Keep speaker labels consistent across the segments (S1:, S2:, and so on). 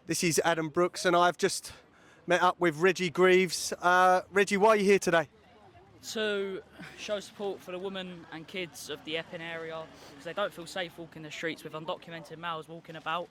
S1: This is Adam Brooks, and I've just met up with Reggie Greaves. Reggie, why are you here today?
S2: To show support for the women and kids of the Epping area, because they don't feel safe walking the streets with undocumented males walking about,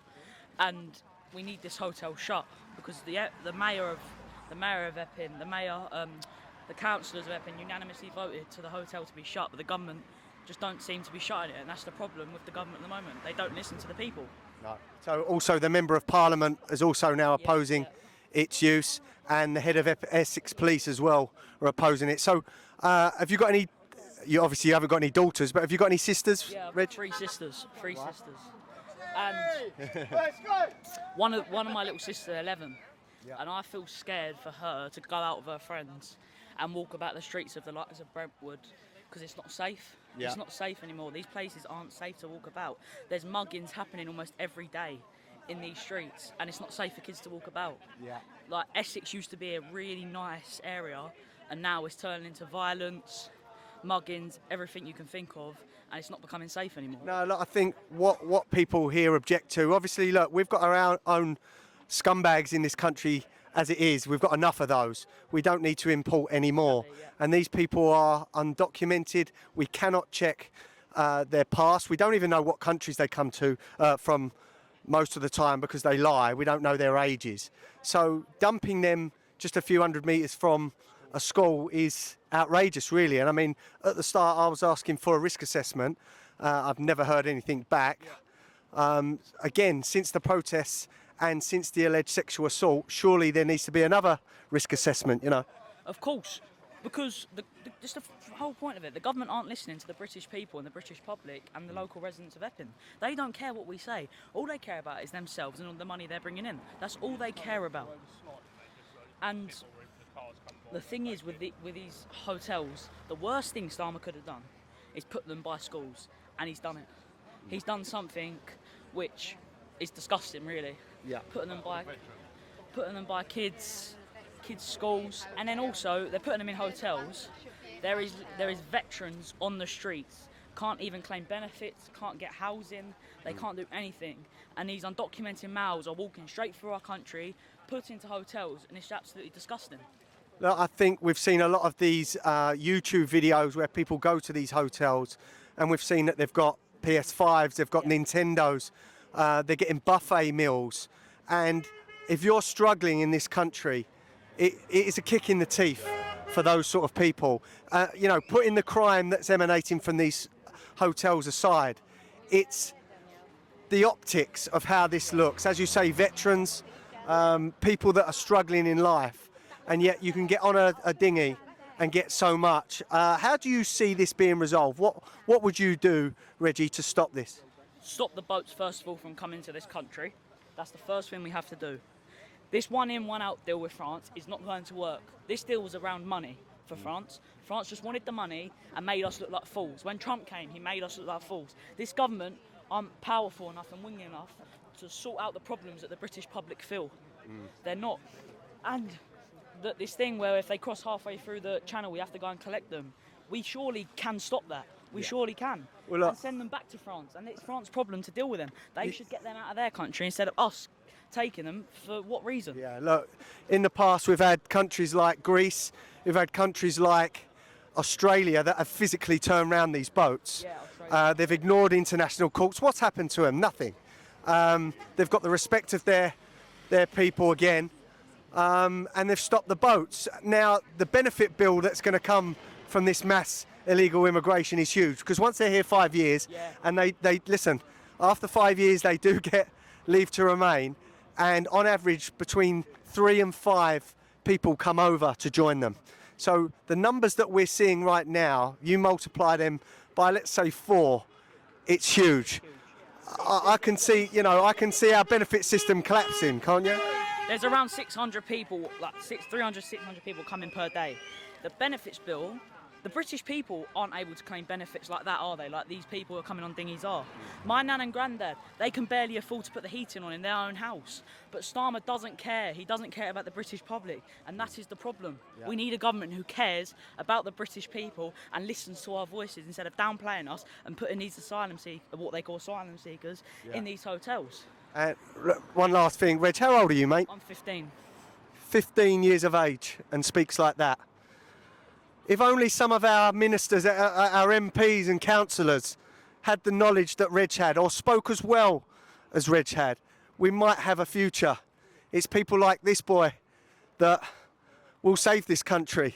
S2: and we need this hotel shut because the mayor of Epping, the councillors of Epping unanimously voted to the hotel to be shut, but the government just don't seem to be shutting it, and that's the problem with the government at the moment. They don't listen to the people.
S1: No. So also the Member of Parliament is also now opposing its use, and the head of Essex Police as well are opposing it. So have you got any, you obviously haven't got any daughters, but have you got any sisters,
S2: Yeah, I've
S1: Reg?
S2: got three sisters. And one of my little sisters, 11, and I feel scared for her to go out with her friends and walk about the streets of the likes of Brentwood, because it's not safe.
S1: Yeah.
S2: It's not safe anymore. These places aren't safe to walk about. There's muggings happening almost every day in these streets, and it's not safe for kids to walk about.
S1: Yeah.
S2: Like, Essex used to be a really nice area, and now it's turning into violence, muggings, everything you can think of, and it's not becoming safe anymore.
S1: No, look, I think what people here object to, obviously, look, we've got our own scumbags in this country as it is. We've got enough of those. We don't need to import any more.
S2: Exactly, yeah.
S1: And these people are undocumented. We cannot check their past. We don't even know what countries they come to from most of the time, because they lie. We don't know their ages. So dumping them just a few hundred metres from a school is outrageous, really. And I mean, at the start I was asking for a risk assessment. I've never heard anything back. Again, since the protests and since the alleged sexual assault, surely there needs to be another risk assessment, you know.
S2: Of course, because just the whole point of it, the government aren't listening to the British people and the British public and the local residents of Epping. They don't care what we say. All they care about is themselves and all the money they're bringing in. That's all they care about. And the thing is, with these hotels, the worst thing Starmer could have done is put them by schools, and he's done it. He's done something which is disgusting, really.
S1: Yeah.
S2: Putting them by kids' schools, and then also they're putting them in hotels. There is veterans on the streets, can't even claim benefits, can't get housing, they can't do anything, and these undocumented males are walking straight through our country, put into hotels, and it's absolutely disgusting.
S1: Look, I think we've seen a lot of these YouTube videos where people go to these hotels, and we've seen that they've got PS5s, they've got Nintendos, they're getting buffet meals, and if you're struggling in this country, it is a kick in the teeth for those sort of people. You know, putting the crime that's emanating from these hotels aside, it's the optics of how this looks. As you say, veterans, people that are struggling in life, and yet you can get on a dinghy and get so much. How do you see this being resolved? What would you do, Reggie, to stop this?
S2: Stop the boats, first of all, from coming to this country. That's the first thing we have to do. This one in, one out deal with France is not going to work. This deal was around money for France. France just wanted the money and made us look like fools. When Trump came, he made us look like fools. This government aren't powerful enough and wingy enough to sort out the problems that the British public feel. They're not. And this thing where if they cross halfway through the channel, we have to go and collect them. We surely can stop that. We surely can.
S1: Well, look,
S2: and send them back to France. And it's France's problem to deal with them. They should get them out of their country instead of us taking them. For what reason?
S1: Yeah, look, in the past we've had countries like Greece, we've had countries like Australia that have physically turned around these boats.
S2: Yeah, Australia.
S1: They've ignored international courts. What's happened to them? Nothing. They've got the respect of their people again, and they've stopped the boats. Now, the benefit bill that's going to come from this mass illegal immigration is huge, because once they're here 5 years, and they listen, after 5 years they do get leave to remain, and on average between 3 and 5 people come over to join them. So the numbers that we're seeing right now, you multiply them by, let's say, 4, it's huge. I can see, you know, I can see our benefit system collapsing, can't you?
S2: There's around 600 people, like 600 people coming per day. The benefits bill, the British people aren't able to claim benefits like that, are they? Like these people who are coming on dinghies are. My nan and granddad, they can barely afford to put the heating on in their own house. But Starmer doesn't care. He doesn't care about the British public. And that is the problem. Yeah. We need a government who cares about the British people and listens to our voices instead of downplaying us and putting these asylum seekers, what they call asylum seekers, in these hotels.
S1: And one last thing, Reg, how old are you, mate?
S2: I'm 15.
S1: 15 years of age and speaks like that. If only some of our ministers, our MPs and councillors had the knowledge that Reg had, or spoke as well as Reg had, we might have a future. It's people like this boy that will save this country.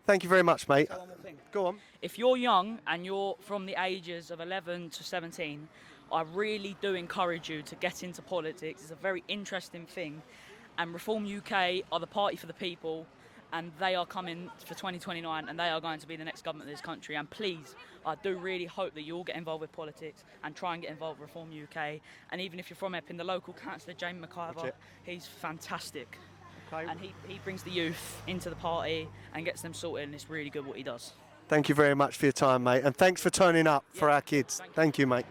S1: Thank you very much, mate.
S2: One more thing.
S1: Go on.
S2: If you're young and you're from the ages of 11 to 17, I really do encourage you to get into politics. It's a very interesting thing. And Reform UK are the party for the people, and they are coming for 2029, and they are going to be the next government of this country. And please, I do really hope that you all get involved with politics and try and get involved with Reform UK. And even if you're from Epping, the local councillor, James McIver, he's fantastic.
S1: Okay.
S2: And he brings the youth into the party and gets them sorted, and it's really good what he does.
S1: Thank you very much for your time, mate, and thanks for turning up for our kids. Thank you, mate.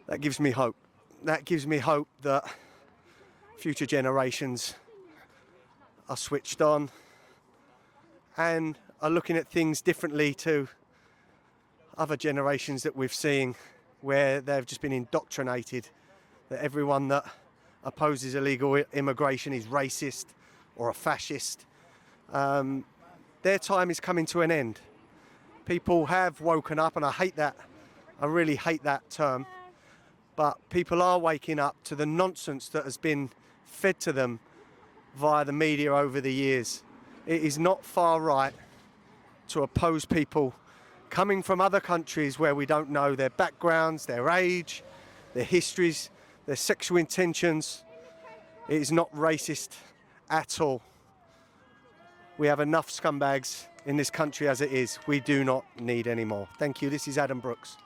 S1: That gives me hope. That gives me hope that future generations are switched on and are looking at things differently to other generations that we've seen, where they've just been indoctrinated that everyone that opposes illegal immigration is racist or a fascist. Their time is coming to an end. People have woken up, and I hate that. I really hate that term. But people are waking up to the nonsense that has been fed to them via the media over the years. It is not far right to oppose people coming from other countries where we don't know their backgrounds, their age, their histories, their sexual intentions. It is not racist at all. We have enough scumbags in this country as it is. We do not need any more. Thank you. This is Adam Brooks.